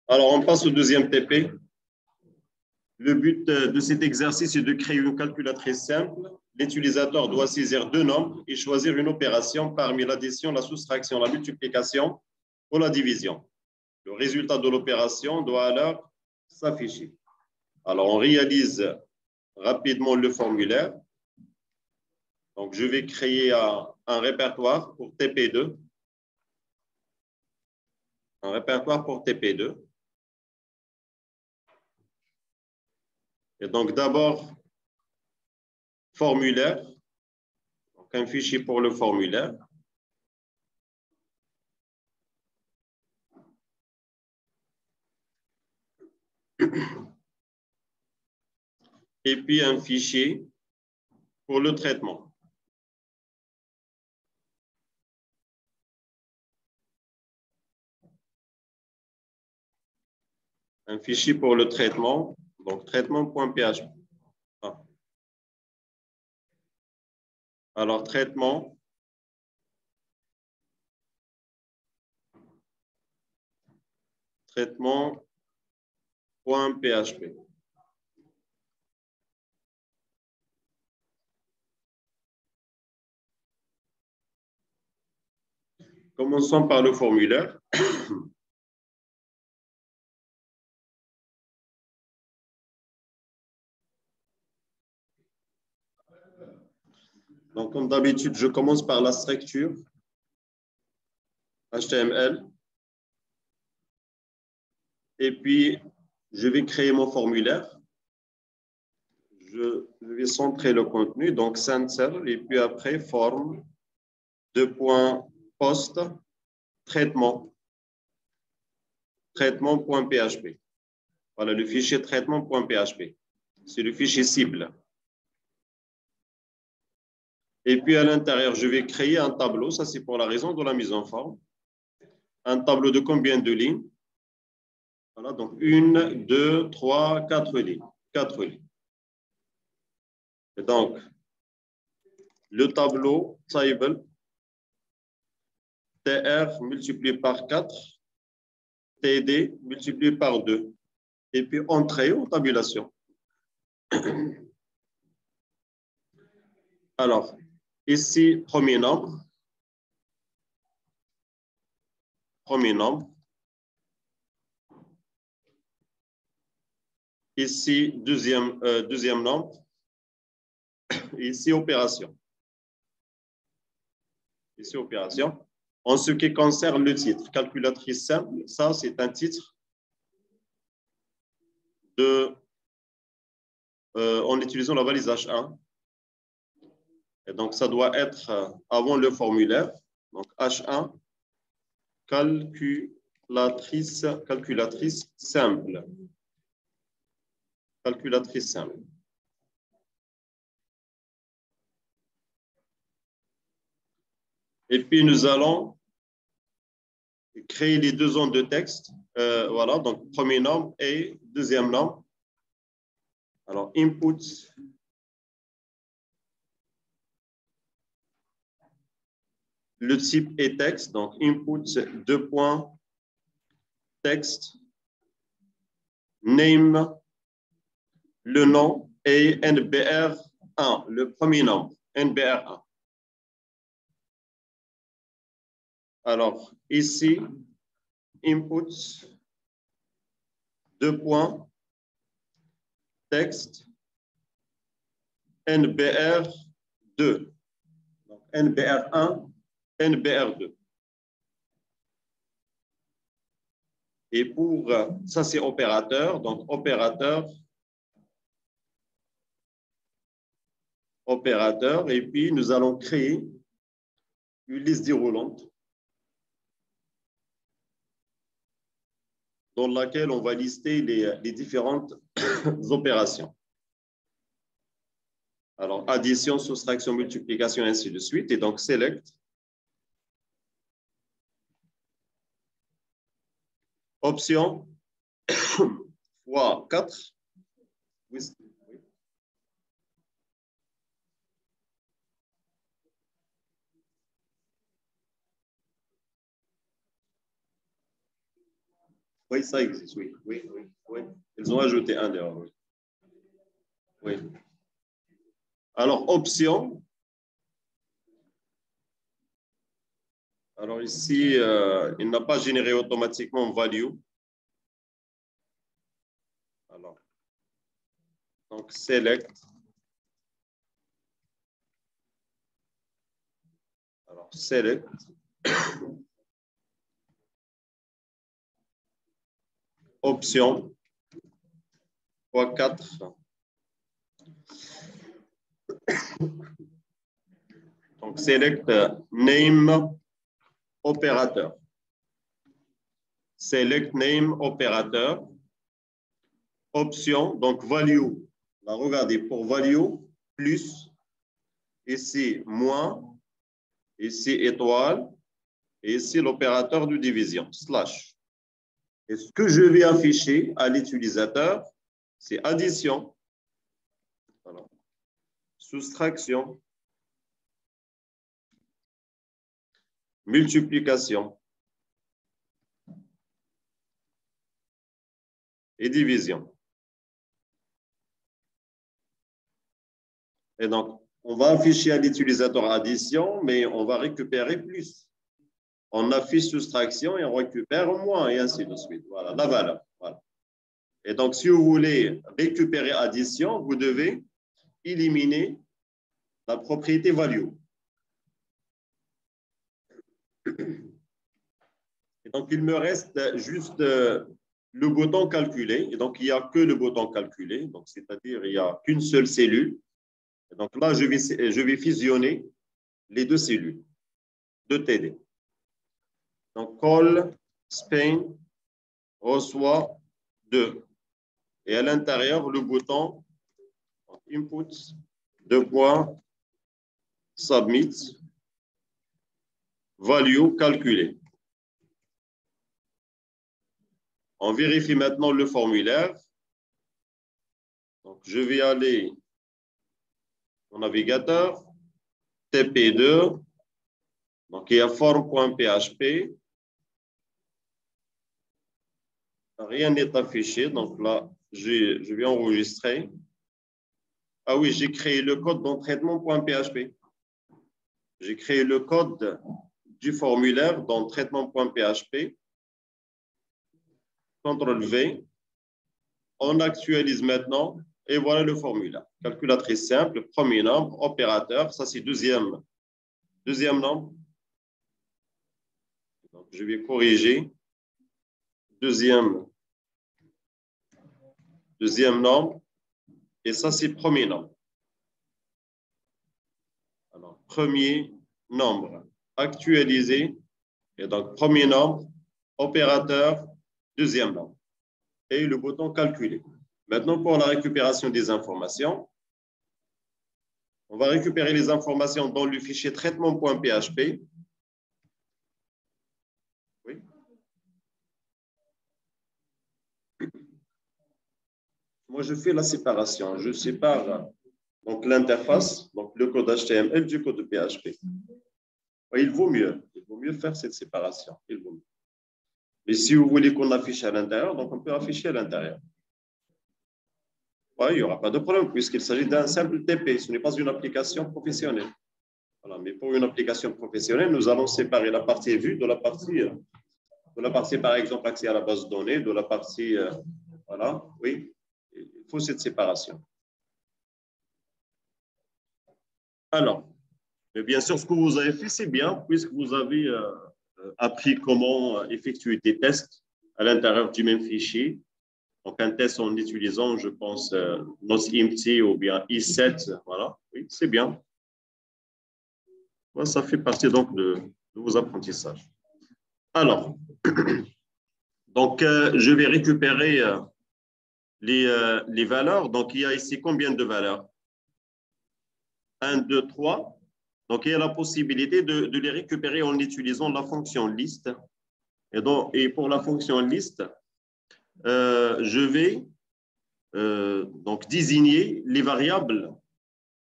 Alors, on passe au deuxième TP. Le but de cet exercice est de créer une calculatrice simple. L'utilisateur doit saisir deux nombres et choisir une opération parmi l'addition, la soustraction, la multiplication ou la division. Le résultat de l'opération doit alors s'afficher. Alors, on réalise rapidement le formulaire. Donc, je vais créer un répertoire pour TP2. Un répertoire pour TP2. Et donc, d'abord, formulaire. Donc, un fichier pour le formulaire. Et puis, un fichier pour le traitement. Un fichier pour le traitement, donc traitement.php. Alors, traitement.php. Commençons par le formulaire. Donc, comme d'habitude, je commence par la structure HTML. Et puis, je vais créer mon formulaire. Je vais centrer le contenu, donc center, et puis après, forme, post, traitement.php. Voilà le fichier traitement.php. C'est le fichier cible. Et puis, à l'intérieur, je vais créer un tableau. Ça, c'est pour la raison de la mise en forme. Un tableau de combien de lignes? Voilà, donc 1, 2, 3, 4 lignes. 4 lignes. Et donc, le tableau table, TR multiplié par 4, TD multiplié par 2. Et puis, entrée ou tabulation. Alors, ici, premier nombre. Ici, deuxième nombre. Ici, opération. Ici, opération. En ce qui concerne le titre, calculatrice simple, ça, c'est un titre en utilisant la valise H1. Et donc, ça doit être avant le formulaire. Donc, H1, calculatrice simple. Calculatrice simple. Et puis, nous allons créer les deux zones de texte. Voilà, donc premier nombre et deuxième nombre. Alors, input. Le type est texte, donc input texte, name, le nom et NBR1, le premier nombre, NBR1. Alors, ici, input, texte, NBR2. Donc, NBR1, NBR2. Et pour, ça c'est opérateur, donc opérateur, et puis nous allons créer une liste déroulante dans laquelle on va lister les différentes opérations. Alors, addition, soustraction, multiplication, ainsi de suite. Et donc, select. Option fois 4. Oui. Oui, ça existe, oui. Oui, oui, oui. Ils ont ajouté un dehors, oui. Oui. Alors, option. Alors ici, il n'a pas généré automatiquement value. Alors, donc, select. Alors, select. Option. Fois 4. Donc, select name opérateur. Select name opérateur. Option, donc value. Là, regardez, pour value, plus, ici, moins, ici, étoile, et ici, l'opérateur de division, slash. Et ce que je vais afficher à l'utilisateur, c'est addition, voilà. Soustraction, multiplication et division. Et donc, on va afficher à l'utilisateur addition, mais on va récupérer plus. On affiche soustraction et on récupère moins, et ainsi de suite. Voilà, la valeur. Voilà. Et donc, si vous voulez récupérer addition, vous devez éliminer la propriété value. Et donc, il me reste juste le bouton calculer. Et donc, il n'y a que le bouton calculer. Donc, c'est-à-dire, il n'y a qu'une seule cellule. Et donc là, je vais fusionner les deux cellules de TD. Donc, call Spain reçoit 2. Et à l'intérieur, le bouton input, 2 points, submit, value calculée. On vérifie maintenant le formulaire. Donc, je vais aller au navigateur, TP2. Donc, il y a form.php. Rien n'est affiché. Donc là, je vais enregistrer. Ah oui, j'ai créé le code dans traitement.php. J'ai créé le code du formulaire dans traitement.php. CTRL-V. On actualise maintenant et voilà le formulaire. Calculatrice simple, premier nombre, opérateur, ça c'est deuxième nombre. Donc, je vais corriger. Deuxième nombre. Et ça, c'est premier nombre. Alors, premier nombre actualisé. Et donc, premier nombre, opérateur, deuxième nombre. Et le bouton calculer. Maintenant, pour la récupération des informations, on va récupérer les informations dans le fichier traitement.php. Oui. Moi, je fais la séparation. Je sépare donc l'interface, donc le code HTML du code PHP. Il vaut mieux faire cette séparation. Il vaut mieux. Mais si vous voulez qu'on affiche à l'intérieur, donc on peut afficher à l'intérieur. Il n'y aura pas de problème puisqu'il s'agit d'un simple TP. Ce n'est pas une application professionnelle. Voilà, mais pour une application professionnelle, nous allons séparer la partie vue de la partie, par exemple, accès à la base de données, de la partie, voilà, oui, il faut cette séparation. Alors, mais bien sûr, ce que vous avez fait, c'est bien, puisque vous avez appris comment effectuer des tests à l'intérieur du même fichier. Donc, un test en utilisant, je pense, NosEmpty ou bien i7. Voilà, oui, c'est bien. Ça fait partie donc de vos apprentissages. Alors, donc, je vais récupérer les valeurs. Donc, il y a ici combien de valeurs? 1, 2, 3. Donc, il y a la possibilité de les récupérer en utilisant la fonction list. Et pour la fonction list, je vais donc désigner les variables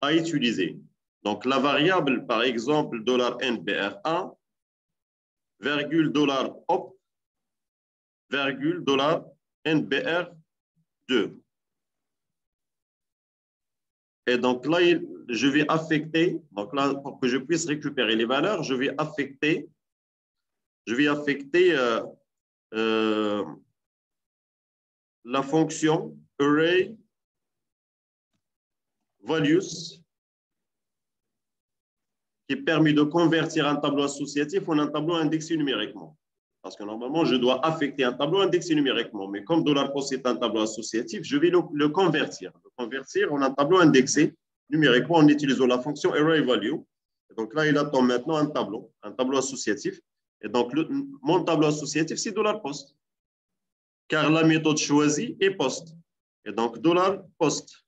à utiliser. Donc, la variable, par exemple, $NBR1, $op, virgule, dollar, NBR2. Et donc là, je vais affecter, donc là, pour que je puisse récupérer les valeurs, je vais affecter la fonction array values qui permet de convertir un tableau associatif en un tableau indexé numériquement. Parce que normalement, je dois affecter un tableau indexé numériquement. Mais comme $post est un tableau associatif, je vais le convertir en un tableau indexé numériquement en utilisant la fonction array_value. Donc là, il attend maintenant un tableau associatif. Et donc, mon tableau associatif, c'est $post. Car la méthode choisie est post. Et donc, $post.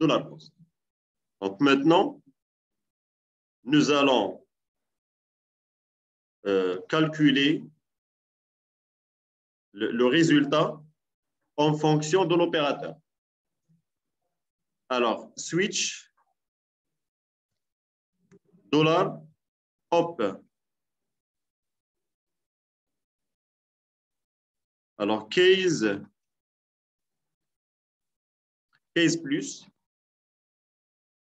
$post. Donc maintenant, nous allons calculer le résultat en fonction de l'opérateur. Alors, switch, $hop. Alors, case plus,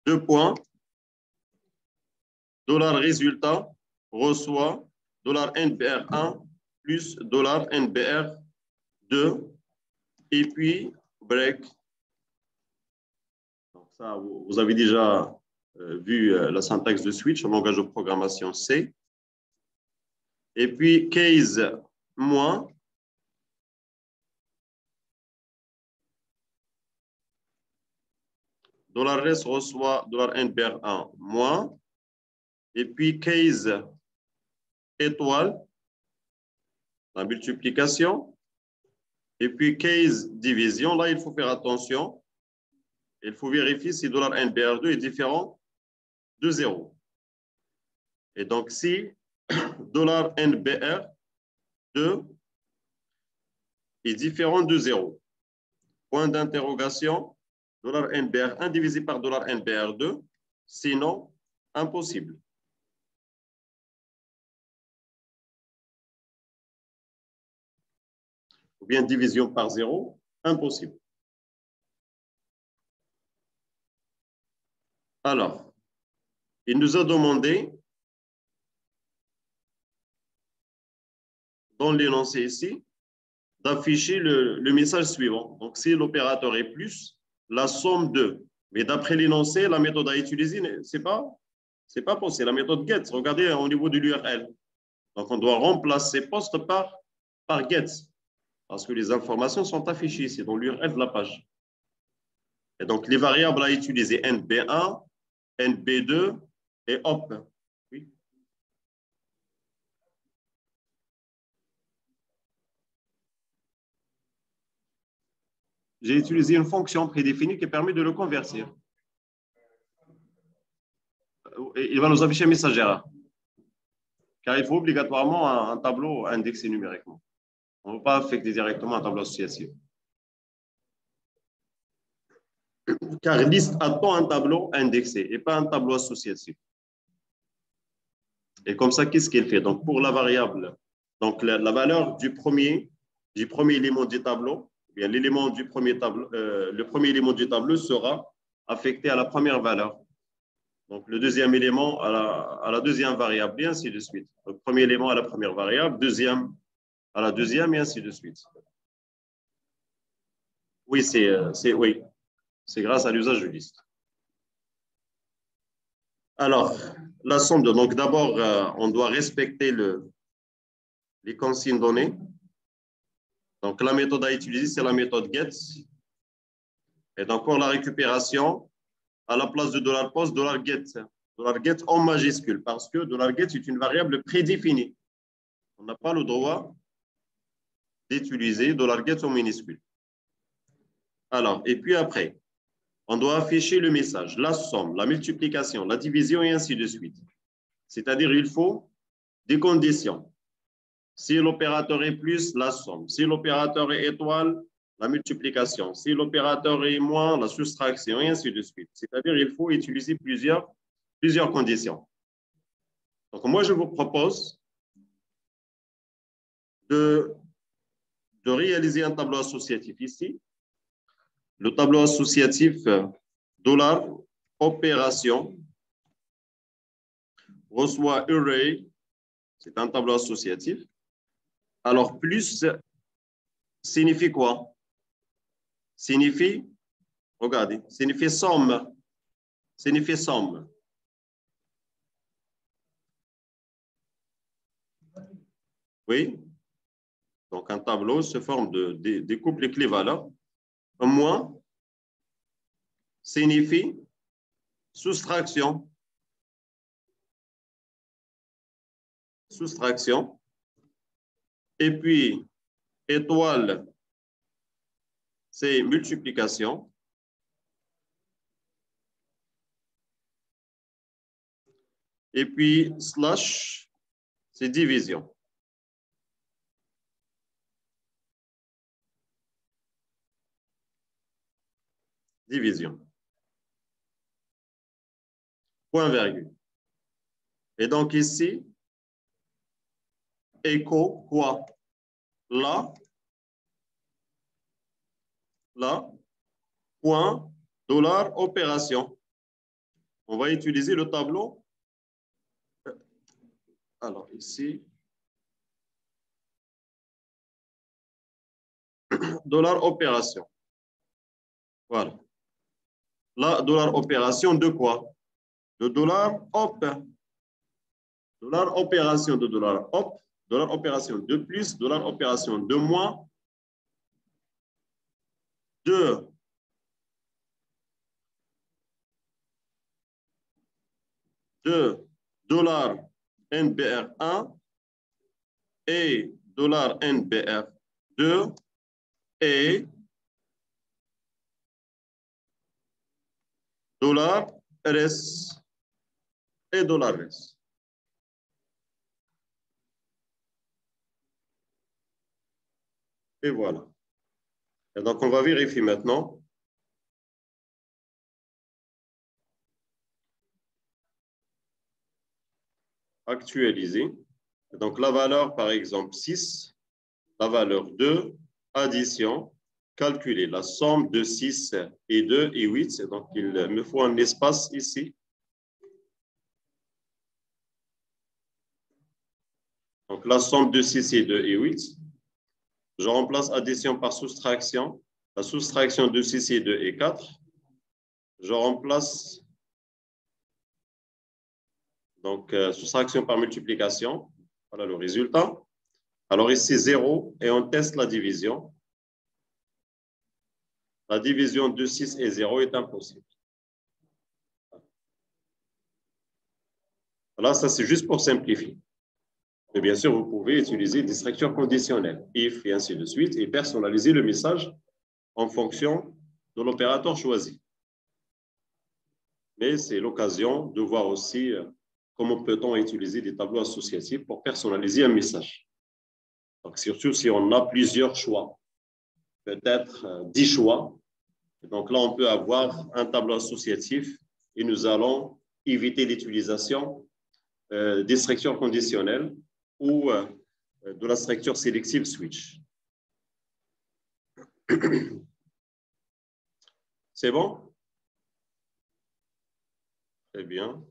2 points, $résultat reçoit $NBR1 plus $NBR2 et puis break. Donc ça, vous avez déjà vu la syntaxe de switch en langage de programmation C. Et puis case moins, $res reçoit $NBR1 moins, et puis case étoile, la multiplication, et puis case division. Là, il faut faire attention. Il faut vérifier si $NBR2 est différent de 0. Et donc, si $NBR2 est différent de 0, point d'interrogation, $NBR1 divisé par $NBR2, sinon, impossible. Ou bien division par 0, impossible. Alors, il nous a demandé, dans l'énoncé ici, d'afficher le message suivant. Donc, si l'opérateur est plus, la somme de. Mais d'après l'énoncé, la méthode à utiliser, c'est pas possible. C'est la méthode get. Regardez au niveau de l'URL. Donc, on doit remplacer post par get. Parce que les informations sont affichées ici dans l'URL de la page. Et donc, les variables à utiliser, NB1, NB2 et hop. Oui. J'ai utilisé une fonction prédéfinie qui permet de le convertir. Il va nous afficher un message erreur. Car il faut obligatoirement un tableau indexé numériquement. On ne peut pas affecter directement un tableau associatif. Car liste attend un tableau indexé et pas un tableau associatif. Et comme ça, qu'est-ce qu'il fait? Donc, pour la variable, donc la valeur du premier élément du tableau, bien l'élément du premier tableau, le premier élément du tableau sera affecté à la première valeur. Donc, le deuxième élément à la deuxième variable, et ainsi de suite. Le premier élément à la première variable, deuxième à la deuxième, et ainsi de suite. Oui, c'est grâce à l'usage de liste. Alors, la somme de. Donc, d'abord, on doit respecter les consignes données. Donc, la méthode à utiliser, c'est la méthode get. Et donc, pour la récupération, à la place de $post, $get. $get en majuscule, parce que $get est une variable prédéfinie. On n'a pas le droit d'utiliser $get en minuscule. Alors, et puis après, on doit afficher le message, la somme, la multiplication, la division et ainsi de suite. C'est-à-dire, il faut des conditions. Si l'opérateur est plus, la somme. Si l'opérateur est étoile, la multiplication. Si l'opérateur est moins, la soustraction et ainsi de suite. C'est-à-dire, il faut utiliser plusieurs conditions. Donc, moi, je vous propose de réaliser un tableau associatif ici. Le tableau associatif dollar opération reçoit array, c'est un tableau associatif. Alors, plus signifie quoi? Signifie, regardez, signifie somme. Signifie somme. Oui? Donc, un tableau se forme des couples équivalents. Un moins signifie soustraction. Soustraction. Et puis, étoile, c'est multiplication. Et puis, slash, c'est division. Division. Point virgule. Et donc ici, écho quoi? Là, point, dollar, opération. On va utiliser le tableau. Alors ici, dollar, opération. Voilà. Là, dollar, opération de quoi? De dollar, hop. Dollar, opération de dollar, hop. Dollar, opération de plus, dollar, opération de moins. De dollar NBR1 et dollar NBR2 et dollar RS et dollar RS. Et voilà. Et donc, on va vérifier maintenant. Actualiser. Donc, la valeur, par exemple, 6, la valeur 2, addition, calculer la somme de 6 et 2 et 8. Donc, il me faut un espace ici. Donc, la somme de 6 et 2 et 8. Je remplace addition par soustraction. La soustraction de 6 et 2 et 4. Je remplace donc soustraction par multiplication. Voilà le résultat. Alors ici, 0 et on teste la division. La division de 6 et 0 est impossible. Là, ça c'est juste pour simplifier. Et bien sûr, vous pouvez utiliser des structures conditionnelles, if et ainsi de suite, et personnaliser le message en fonction de l'opérateur choisi. Mais c'est l'occasion de voir aussi comment peut-on utiliser des tableaux associatifs pour personnaliser un message. Donc, surtout si on a plusieurs choix, peut-être 10 choix. Donc là, on peut avoir un tableau associatif et nous allons éviter l'utilisation des structures conditionnelles ou de la structure sélective switch. C'est bon? Très bien.